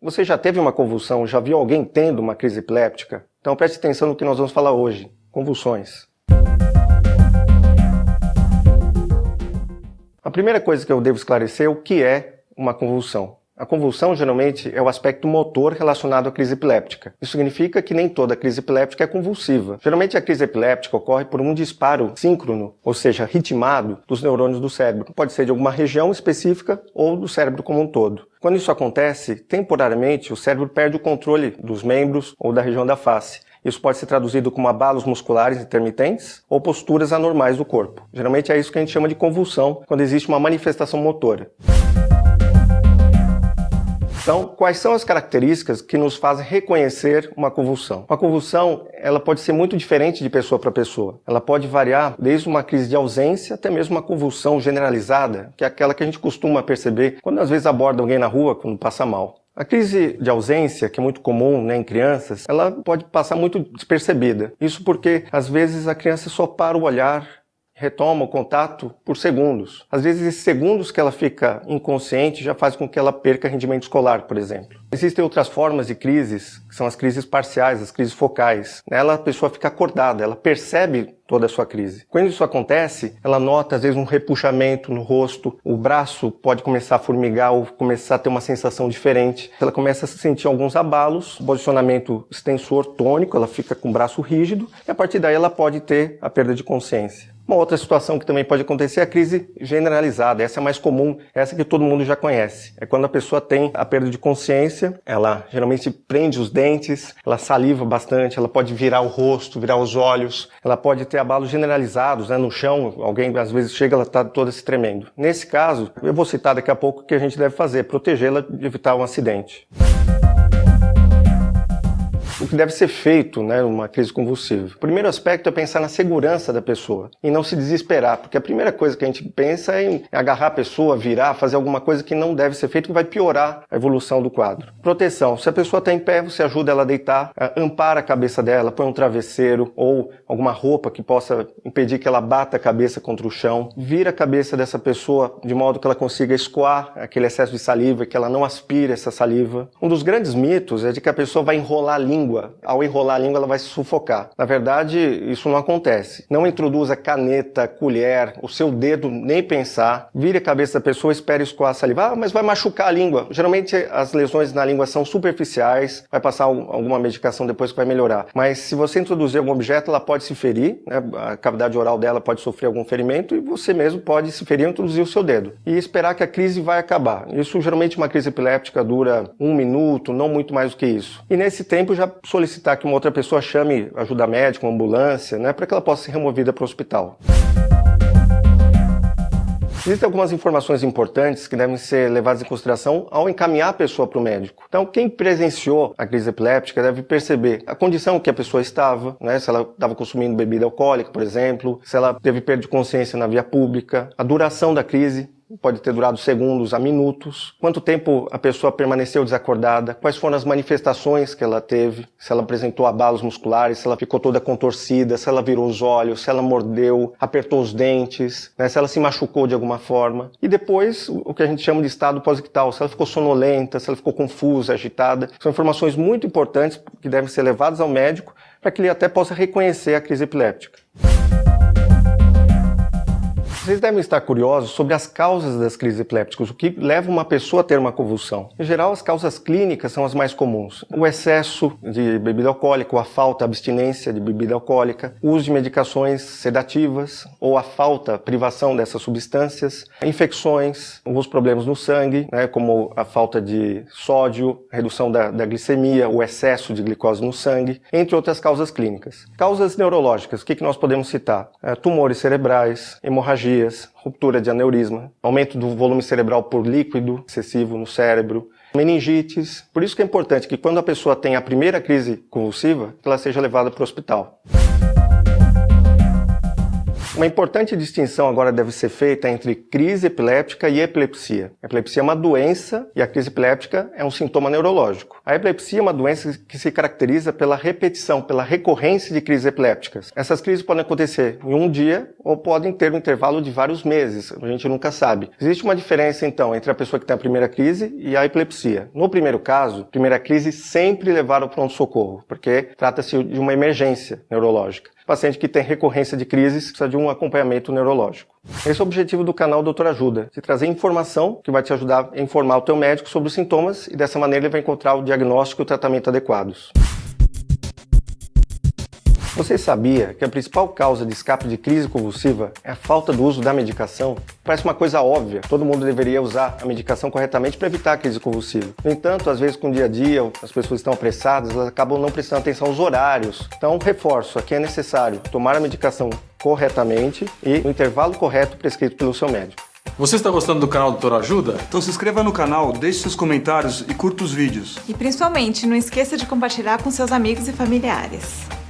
Você já teve uma convulsão? Já viu alguém tendo uma crise epiléptica? Então preste atenção no que nós vamos falar hoje. Convulsões. A primeira coisa que eu devo esclarecer é o que é uma convulsão. A convulsão, geralmente, é o aspecto motor relacionado à crise epiléptica. Isso significa que nem toda crise epiléptica é convulsiva. Geralmente, a crise epiléptica ocorre por um disparo síncrono, ou seja, ritmado, dos neurônios do cérebro. Pode ser de alguma região específica ou do cérebro como um todo. Quando isso acontece, temporariamente, o cérebro perde o controle dos membros ou da região da face. Isso pode ser traduzido como abalos musculares intermitentes ou posturas anormais do corpo. Geralmente é isso que a gente chama de convulsão, quando existe uma manifestação motora. Então, quais são as características que nos fazem reconhecer uma convulsão? Uma convulsão, ela pode ser muito diferente de pessoa para pessoa. Ela pode variar desde uma crise de ausência até mesmo uma convulsão generalizada, que é aquela que a gente costuma perceber quando às vezes aborda alguém na rua quando passa mal. A crise de ausência, que é muito comum, em crianças, ela pode passar muito despercebida. Isso porque, às vezes, a criança só para o olhar, retoma o contato por segundos. Às vezes, esses segundos que ela fica inconsciente já faz com que ela perca rendimento escolar, por exemplo. Existem outras formas de crises, que são as crises parciais, as crises focais. Nela, a pessoa fica acordada, ela percebe toda a sua crise. Quando isso acontece, ela nota, às vezes, um repuxamento no rosto, o braço pode começar a formigar ou começar a ter uma sensação diferente. Ela começa a sentir alguns abalos, posicionamento extensor tônico, ela fica com o braço rígido, e a partir daí ela pode ter a perda de consciência. Uma outra situação que também pode acontecer é a crise generalizada. Essa é a mais comum, essa que todo mundo já conhece. É quando a pessoa tem a perda de consciência, ela geralmente prende os dentes, ela saliva bastante, ela pode virar o rosto, virar os olhos, ela pode ter abalos generalizados, no chão, alguém às vezes chega, ela está toda se tremendo. Nesse caso, eu vou citar daqui a pouco o que a gente deve fazer, protegê-la de evitar um acidente. O que deve ser feito, numa crise convulsiva? O primeiro aspecto é pensar na segurança da pessoa e não se desesperar, porque a primeira coisa que a gente pensa é em agarrar a pessoa, virar, fazer alguma coisa que não deve ser feito, que vai piorar a evolução do quadro. Proteção. Se a pessoa está em pé, você ajuda ela a deitar, ampara a cabeça dela, põe um travesseiro ou alguma roupa que possa impedir que ela bata a cabeça contra o chão. Vira a cabeça dessa pessoa de modo que ela consiga escoar aquele excesso de saliva, que ela não aspire essa saliva. Um dos grandes mitos é de que a pessoa vai enrolar a língua. Ao enrolar a língua, ela vai se sufocar. Na verdade, isso não acontece. Não introduza caneta, colher, o seu dedo, nem pensar. Vire a cabeça da pessoa, espere escoar a saliva. Mas vai machucar a língua. Geralmente, as lesões na língua são superficiais. Vai passar alguma medicação depois que vai melhorar. Mas se você introduzir algum objeto, ela pode se ferir. A cavidade oral dela pode sofrer algum ferimento e você mesmo pode se ferir e introduzir o seu dedo. E esperar que a crise vai acabar. Isso, geralmente, uma crise epiléptica dura 1 minuto, não muito mais do que isso. E nesse tempo, já solicitar que uma outra pessoa chame ajuda médica, uma ambulância, para que ela possa ser removida para o hospital. Existem algumas informações importantes que devem ser levadas em consideração ao encaminhar a pessoa para o médico. Então, quem presenciou a crise epiléptica deve perceber a condição que a pessoa estava, se ela estava consumindo bebida alcoólica, por exemplo, se ela teve perda de consciência na via pública, a duração da crise. Pode ter durado segundos a minutos. Quanto tempo a pessoa permaneceu desacordada? Quais foram as manifestações que ela teve? Se ela apresentou abalos musculares, se ela ficou toda contorcida, se ela virou os olhos, se ela mordeu, apertou os dentes, se ela se machucou de alguma forma. E depois, o que a gente chama de estado pós-ictal, se ela ficou sonolenta, se ela ficou confusa, agitada. São informações muito importantes que devem ser levadas ao médico para que ele até possa reconhecer a crise epiléptica. Vocês devem estar curiosos sobre as causas das crises epilépticas, o que leva uma pessoa a ter uma convulsão. Em geral, as causas clínicas são as mais comuns. O excesso de bebida alcoólica, ou a falta, a abstinência de bebida alcoólica, o uso de medicações sedativas, ou a falta, a privação dessas substâncias, infecções, alguns problemas no sangue, como a falta de sódio, a redução da glicemia, o excesso de glicose no sangue, entre outras causas clínicas. Causas neurológicas, o que nós podemos citar? Tumores cerebrais, hemorragia, ruptura de aneurisma, aumento do volume cerebral por líquido excessivo no cérebro, meningites. Por isso que é importante que quando a pessoa tem a primeira crise convulsiva, ela seja levada para o hospital. Uma importante distinção agora deve ser feita entre crise epiléptica e epilepsia. A epilepsia é uma doença e a crise epiléptica é um sintoma neurológico. A epilepsia é uma doença que se caracteriza pela repetição, pela recorrência de crises epilépticas. Essas crises podem acontecer em um dia ou podem ter um intervalo de vários meses, a gente nunca sabe. Existe uma diferença, então, entre a pessoa que tem a primeira crise e a epilepsia. No primeiro caso, a primeira crise sempre levar ao pronto-socorro, porque trata-se de uma emergência neurológica. O paciente que tem recorrência de crises precisa de um acompanhamento neurológico. Esse é o objetivo do canal Doutor Ajuda, de trazer informação que vai te ajudar a informar o teu médico sobre os sintomas e dessa maneira ele vai encontrar o diagnóstico e o tratamento adequados. Você sabia que a principal causa de escape de crise convulsiva é a falta do uso da medicação? Parece uma coisa óbvia, todo mundo deveria usar a medicação corretamente para evitar a crise convulsiva. No entanto, às vezes com o dia a dia, as pessoas estão apressadas, elas acabam não prestando atenção aos horários. Então, reforço, aqui é necessário tomar a medicação corretamente e no intervalo correto prescrito pelo seu médico. Você está gostando do canal Doutor Ajuda? Então se inscreva no canal, deixe seus comentários e curta os vídeos. E principalmente, não esqueça de compartilhar com seus amigos e familiares.